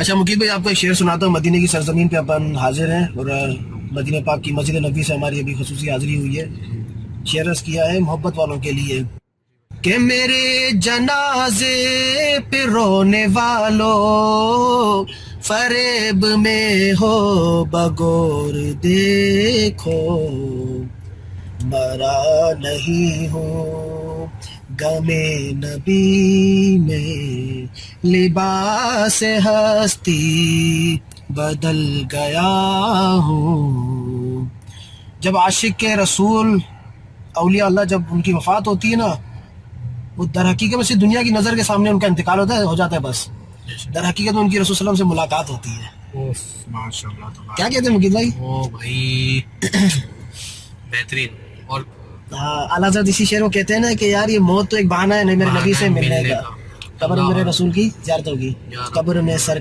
اچھا مقید بھائی آپ کو ایک شعر سناتا ہوں. مدینے کی سرزمین پہ اپن حاضر ہیں اور مدینہ پاک کی مسجد نبوی سے ہماری ابھی خصوصی حاضری ہوئی ہے. شعر عرض کیا ہے محبت والوں کے لیے کہ میرے جنازے پہ رونے والوں فریب میں ہو بغور دیکھو مرا نہیں ہوں غم نبی میں لباس ہستی بدل گیا ہوں. جب عاشق کے رسول اولیاء اللہ جب ان کی وفات ہوتی ہے نا وہ در حقیقت میں صرف دنیا کی نظر کے سامنے ان کا انتقال ہوتا ہے ہو جاتا ہے بس. در حقیقت میں ان کی رسول صلی اللہ علیہ وسلم سے ملاقات ہوتی ہے. ماشاءاللہ. کیا کہتے ہیں مقید بھائی؟ او بھائی بہترین. اور ہاں اعلیٰ حضرت اسی شعر کو کہتے ہیں نا کہ یار یہ موت تو ایک بہانہ ہے نہیں میرے نبی سے ملنے کا. قبر میرے رسول کی زیارت ہوگی قبر میں سرکار